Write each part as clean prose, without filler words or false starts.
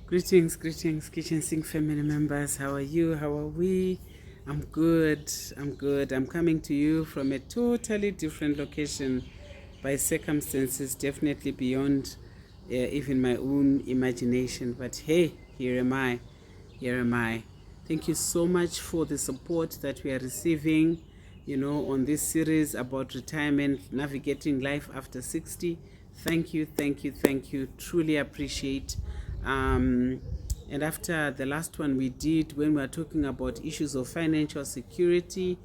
Greetings, Kitchen Sink family members. How are you? How are we? I'm good. I'm coming to you from a totally different location by circumstances definitely beyond even my own imagination. But hey, here am I. Here am I. Thank you so much for the support that we are receiving, on this series about retirement, navigating life after 60. Thank you. Truly appreciate. And after the last one we did, when we were talking about issues of financial security,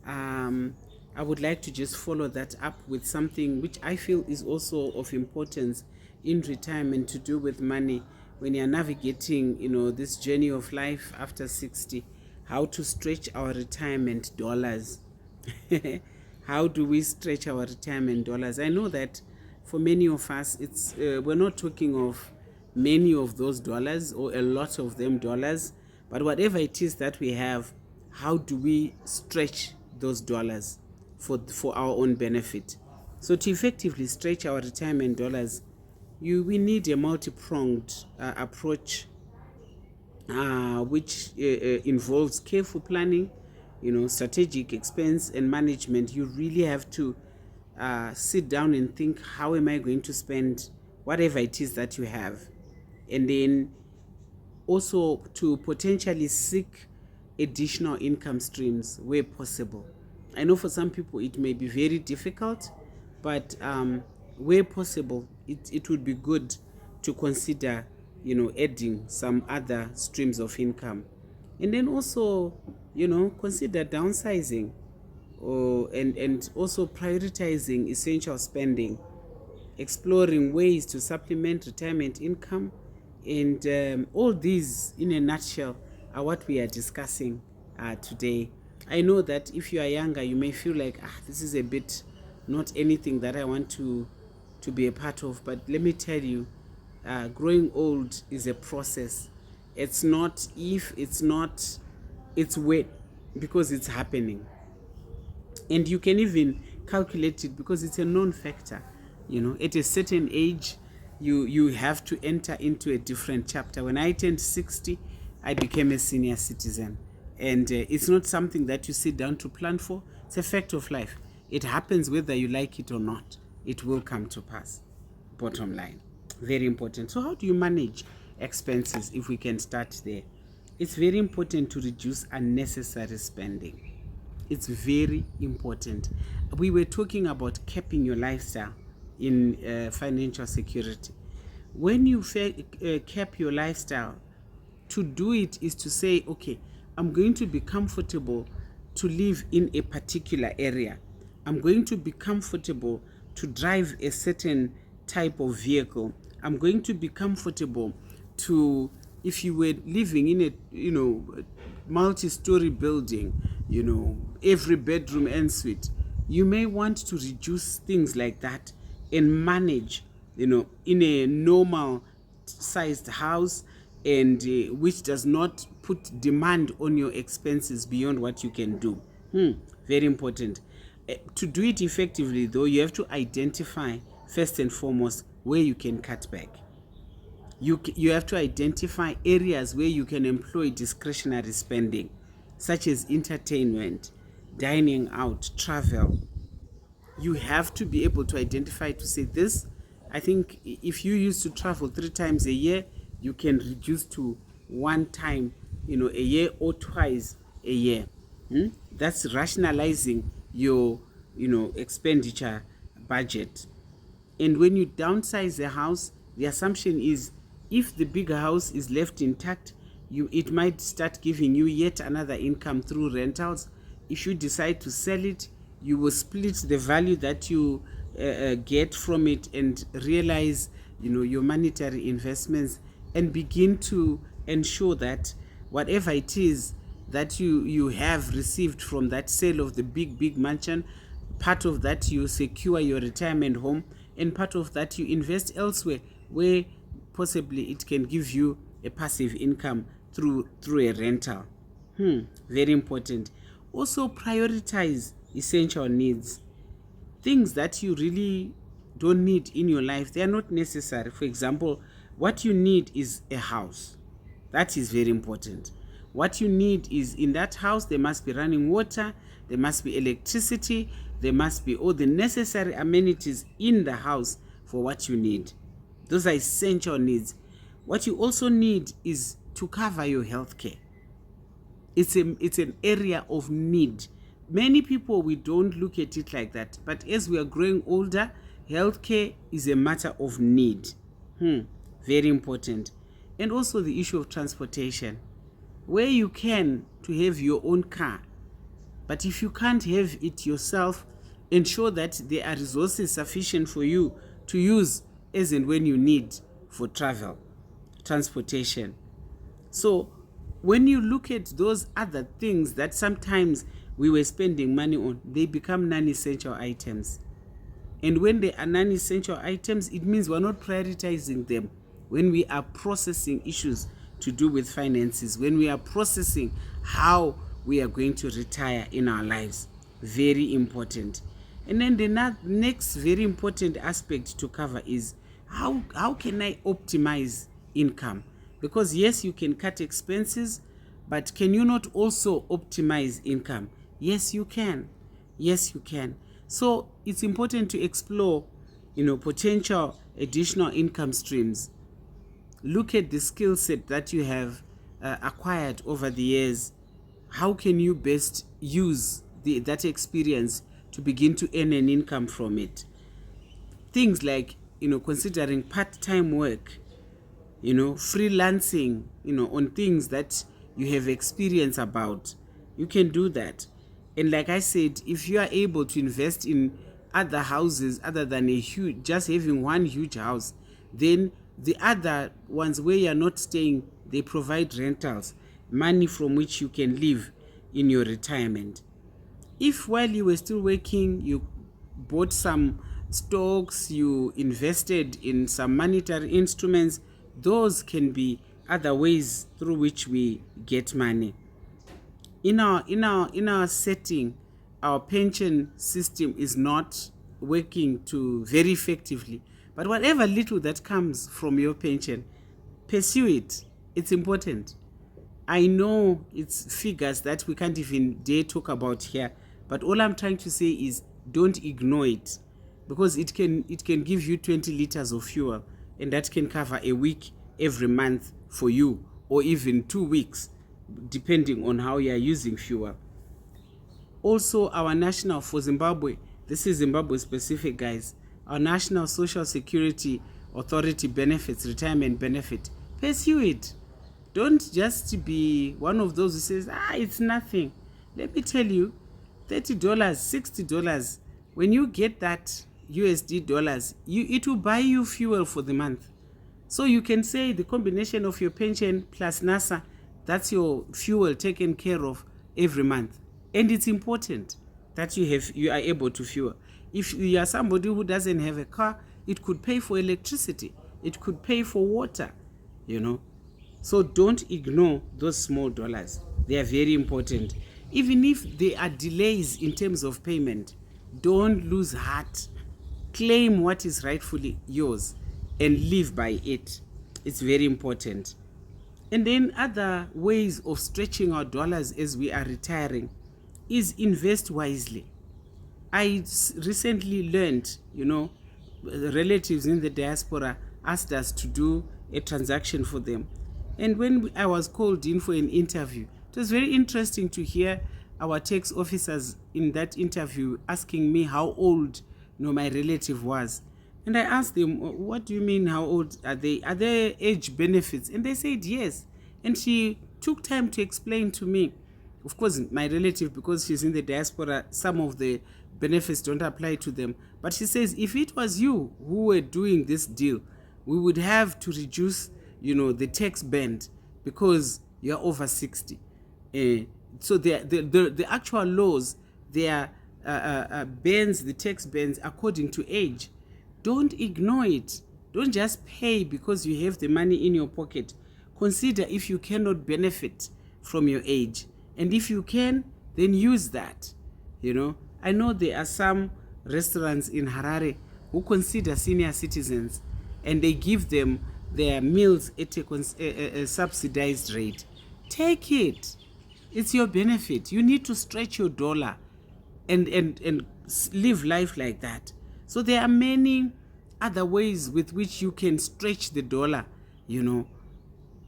I would like to just follow that up with something which I feel is also of importance in retirement, to do with money. When you're navigating, this journey of life after 60, how to stretch our retirement dollars. How do we stretch our retirement dollars? I know that for many of us, we're not talking of many of those dollars or a lot of them dollars, but whatever it is that we have, how do we stretch those dollars for our own benefit? So to effectively stretch our retirement dollars, we need a multi-pronged approach, which involves careful planning, strategic expense and management. You really have to sit down and think, how am I going to spend whatever it is that you have? And then also to potentially seek additional income streams where possible. I know for some people it may be very difficult, but where possible, it would be good to consider, adding some other streams of income. And then also, consider downsizing, and also prioritizing essential spending, exploring ways to supplement retirement income. And all these, in a nutshell, are what we are discussing today. I know that if you are younger, you may feel like, this is a bit not anything that I want to be a part of. But let me tell you, growing old is a process. It's not if, it's when, because it's happening. And you can even calculate it because it's a known factor. At a certain age, you have to enter into a different chapter. When I turned 60, I became a senior citizen. And it's not something that you sit down to plan for. It's a fact of life. It happens whether you like it or not. It will come to pass. Bottom line. Very important. So how do you manage expenses, if we can start there? It's very important to reduce unnecessary spending. It's very important. We were talking about capping your lifestyle in financial security. When you cap your lifestyle, to do it is to say, okay, I'm going to be comfortable to live in a particular area. I'm going to be comfortable to drive a certain type of vehicle. I'm going to be comfortable to, if you were living in a multi-story building, every bedroom en suite, you may want to reduce things like that and manage, in a normal sized house, and which does not put demand on your expenses beyond what you can do. Very important. To do it effectively, though, you have to identify first and foremost where you can cut back. You have to identify areas where you can employ discretionary spending, such as entertainment, dining out, travel. You have to be able to identify, to say this. I think if you used to travel 3 times a year, you can reduce to 1 time, a year, or twice a year. That's rationalizing your, expenditure budget. And when you downsize a house, the assumption is, if the bigger house is left intact, it might start giving you yet another income through rentals. If you decide to sell it, you will split the value that you get from it and realize, your monetary investments, and begin to ensure that whatever it is that you have received from that sale of the big mansion, part of that you secure your retirement home, and part of that you invest elsewhere where possibly it can give you a passive income through a rental. Very important. Also prioritize essential needs. Things that you really don't need in your life, they are not necessary. For example, What you need is a house. That is very important. What you need is, in that house, there must be running water, there must be electricity, there must be all the necessary amenities in the house for what you need. Those are essential needs. What you also need is to cover your health care. It's an area of need. Many people, we don't look at it like that. But as we are growing older, healthcare is a matter of need. Very important. And also the issue of transportation. Where you can, to have your own car. But if you can't have it yourself, ensure that there are resources sufficient for you to use as and when you need for travel, transportation. So when you look at those other things that sometimes we were spending money on, they become non-essential items. And when they are non-essential items, it means we're not prioritizing them when we are processing issues to do with finances, when we are processing how we are going to retire in our lives. Very important. And then the next very important aspect to cover is how can I optimize income? Because yes, you can cut expenses, but can you not also optimize income? Yes, you can. Yes, you can. So it's important to explore, potential additional income streams. Look at the skill set that you have acquired over the years. How can you best use that experience to begin to earn an income from it? Things like, considering part-time work, freelancing, on things that you have experience about. You can do that. And like I said, if you are able to invest in other houses other than just having one huge house, then the other ones where you're not staying, they provide rentals, money from which you can live in your retirement. If while you were still working, you bought some stocks, you invested in some monetary instruments, those can be other ways through which we get money. In our setting, our pension system is not working very effectively. But whatever little that comes from your pension, pursue it. It's important. I know it's figures that we can't even dare talk about here, but all I'm trying to say is don't ignore it, because it can give you 20 liters of fuel, and that can cover a week every month for you, or even 2 weeks, depending on how you are using fuel. Also, our national, for Zimbabwe, this is Zimbabwe specific, guys, our National Social Security Authority benefits, retirement benefit, pursue it. Don't just be one of those who says, it's nothing. Let me tell you, $30, $60, when you get that USD dollars, it will buy you fuel for the month. So you can say the combination of your pension plus NASA, that's your fuel taken care of every month. And it's important that you are able to fuel. If you are somebody who doesn't have a car, it could pay for electricity. It could pay for water, So don't ignore those small dollars. They are very important. Even if there are delays in terms of payment, don't lose heart. Claim what is rightfully yours and live by it. It's very important. And then other ways of stretching our dollars as we are retiring is invest wisely. I recently learned, relatives in the diaspora asked us to do a transaction for them. And when I was called in for an interview, it was very interesting to hear our tax officers in that interview asking me how old my relative was. And I asked them, what do you mean, how old are they? Are there age benefits? And they said yes. And she took time to explain to me. Of course, my relative, because she's in the diaspora, some of the benefits don't apply to them. But she says, if it was you who were doing this deal, we would have to reduce, the tax band because you're over 60. So the actual laws, they are bands, the tax bands according to age. Don't ignore it. Don't just pay because you have the money in your pocket. Consider if you cannot benefit from your age. And if you can, then use that. I know there are some restaurants in Harare who consider senior citizens and they give them their meals at a subsidized rate. Take it. It's your benefit. You need to stretch your dollar and live life like that. So there are many other ways with which you can stretch the dollar, you know.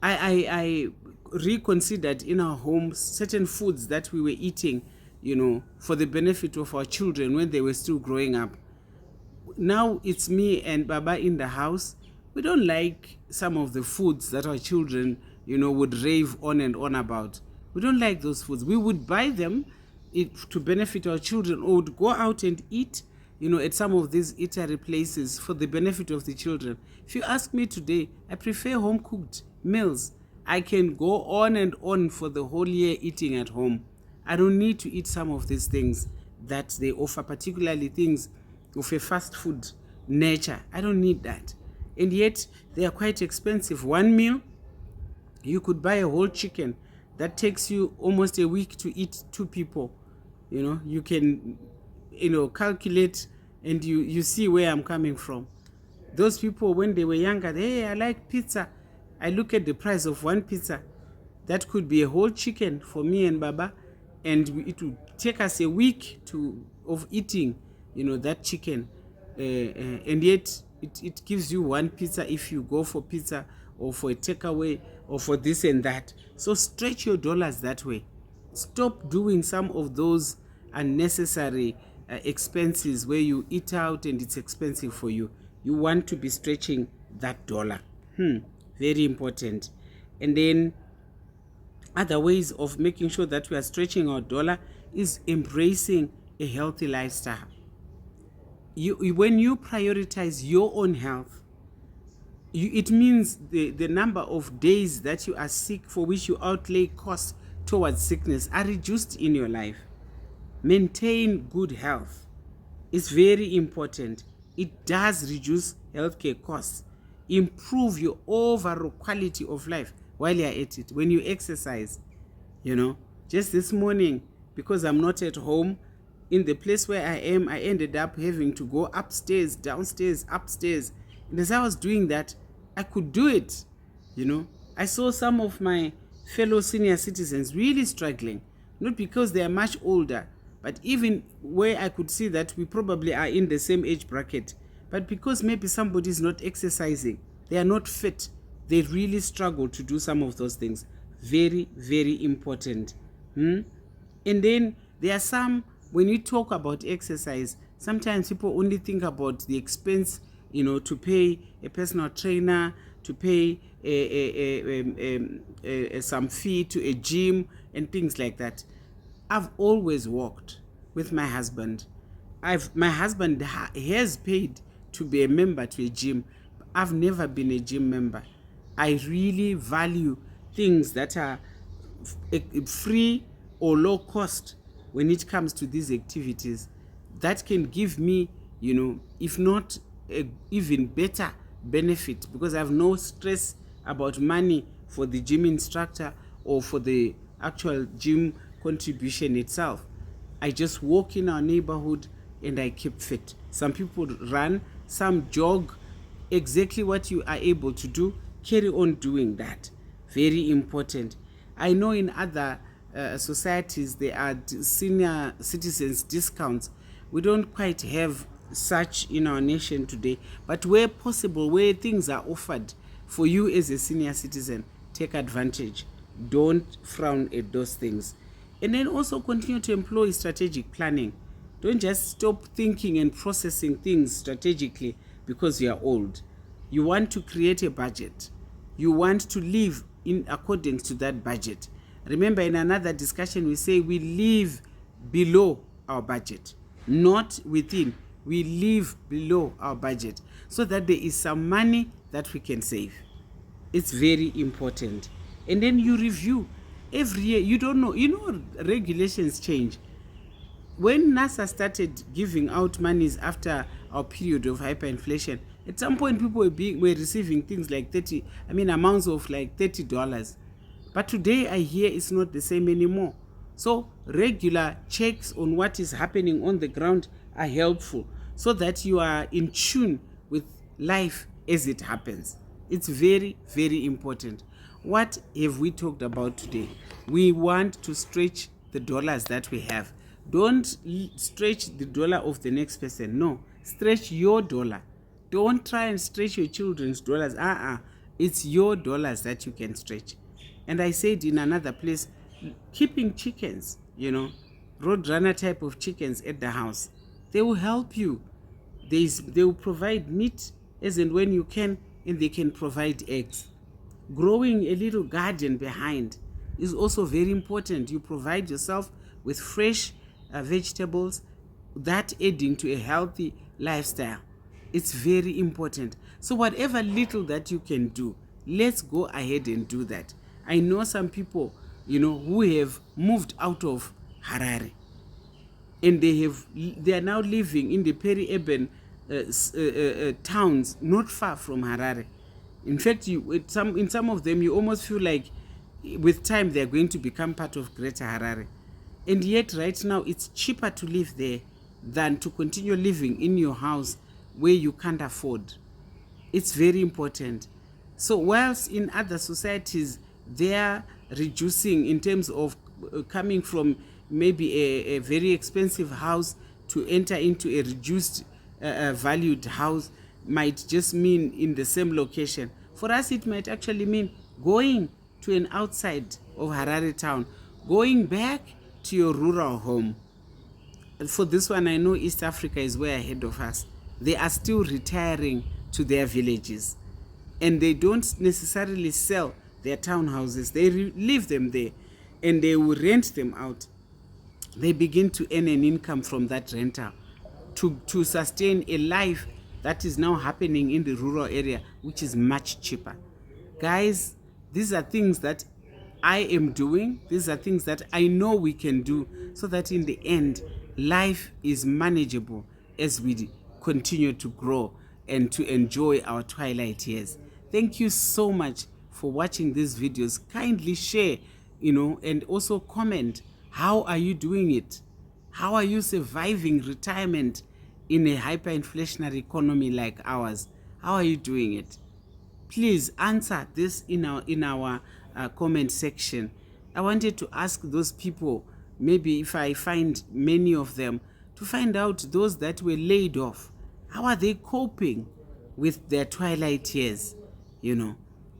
I reconsidered in our home certain foods that we were eating, you know, for the benefit of our children when they were still growing up. Now it's me and Baba in the house. We don't like some of the foods that our children, you know, would rave on and on about. We don't like those foods. We would buy them to benefit our children, or would go out and eat, you know, at some of these eatery places for the benefit of the children. If you ask me today, I prefer home cooked meals. I can go on and on for the whole year eating at home. I don't need to eat some of these things that they offer, particularly things of a fast food nature. I don't need that. And yet they are quite expensive. One meal, you could buy a whole chicken that takes you almost a week to eat 2 people. You know, you can, you know, calculate, and you see where I'm coming from. Those people, when they were younger, hey, I like pizza. I look at the price of one pizza. That could be a whole chicken for me and Baba, and it would take us a week of eating, you know, that chicken. And yet it gives you one pizza if you go for pizza or for a takeaway or for this and that. So stretch your dollars that way. Stop doing some of those unnecessary expenses where you eat out and it's expensive for you. You want to be stretching that dollar. Very important. And then other ways of making sure that we are stretching our dollar is embracing a healthy lifestyle. When you prioritize your own health, it means the number of days that you are sick, for which you outlay costs towards sickness, are reduced in your life. Maintain good health. It's very important. It does reduce healthcare costs. Improve your overall quality of life while you're at it. When you exercise, you know, just this morning, because I'm not at home, in the place where I am, I ended up having to go upstairs, downstairs, upstairs. And as I was doing that, I could do it, you know. I saw some of my fellow senior citizens really struggling, not because they are much older, but even where I could see that we probably are in the same age bracket, but because maybe somebody is not exercising, they are not fit, they really struggle to do some of those things. Very, very important. And then there are some, when you talk about exercise, sometimes people only think about the expense, you know, to pay a personal trainer, to pay some fee to a gym and things like that. I've always walked with my husband. My husband has paid to be a member to a gym. I've never been a gym member. I really value things that are free or low cost when it comes to these activities. That can give me, you know, if not even better benefit, because I have no stress about money for the gym instructor or for the actual gym contribution itself. I just walk in our neighborhood and I keep fit. Some people run, some jog. Exactly what you are able to do, carry on doing that. Very important. I know in other societies there are senior citizens discounts. We don't quite have such in our nation today, but where possible, where things are offered for you as a senior citizen, take advantage. Don't frown at those things. And then also continue to employ strategic planning. Don't just stop thinking and processing things strategically because you are old. You want to create a budget. You want to live in accordance to that budget. Remember, in another discussion, we say we live below our budget, not within. We live below our budget so that there is some money that we can save. It's very important. And then you review every year. You don't know, regulations change. When NASA started giving out monies after our period of hyperinflation, at some point people were receiving things like amounts of like $30. But today I hear it's not the same anymore. So regular checks on what is happening on the ground are helpful so that you are in tune with life as it happens. It's very, very important. What have we talked about today? We want to stretch the dollars that we have. Don't stretch the dollar of the next person. No, stretch your dollar. Don't try and stretch your children's dollars. It's your dollars that you can stretch. And I said in another place, keeping chickens, roadrunner type of chickens at the house, they will help you. They will provide meat as and when you can, and they can provide eggs. Growing a little garden behind is also very important. You provide yourself with fresh vegetables, that adding to a healthy lifestyle. It's very important. So whatever little that you can do, let's go ahead and do that. I know some people, who have moved out of Harare, and they are now living in the peri-urban towns not far from Harare. In fact, in some of them, you almost feel like with time they are going to become part of Greater Harare. And yet right now it's cheaper to live there than to continue living in your house where you can't afford. It's very important. So whilst in other societies they are reducing in terms of coming from maybe a very expensive house to enter into a reduced valued house, might just mean in the same location. For us, it might actually mean going to an outside of Harare town, going back to your rural home. And for this one, I know East Africa is way ahead of us. They are still retiring to their villages, and they don't necessarily sell their townhouses. They leave them there, and they will rent them out. They begin to earn an income from that rental to sustain a life that is now happening in the rural area, which is much cheaper. Guys, these are things that I am doing. These are things that I know we can do, so that in the end, life is manageable as we continue to grow and to enjoy our twilight years. Thank you so much for watching these videos. Kindly share, and also comment. How are you doing it? How are you surviving retirement in a hyperinflationary economy like ours? How are you doing it? Please answer this in our comment section. I wanted to ask those people, maybe if I find many of them, to find out those that were laid off. How are they coping with their twilight years?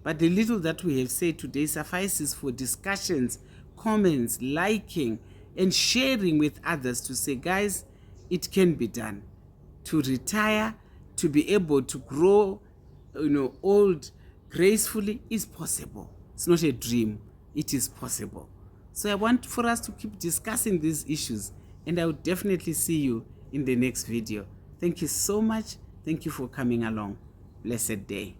But the little that we have said today suffices for discussions, comments, liking, and sharing with others to say, guys, it can be done. To retire, to be able to grow, old gracefully is possible. It's not a dream. It is possible. So I want for us to keep discussing these issues, and I will definitely see you in the next video. Thank you so much. Thank you for coming along. Blessed day.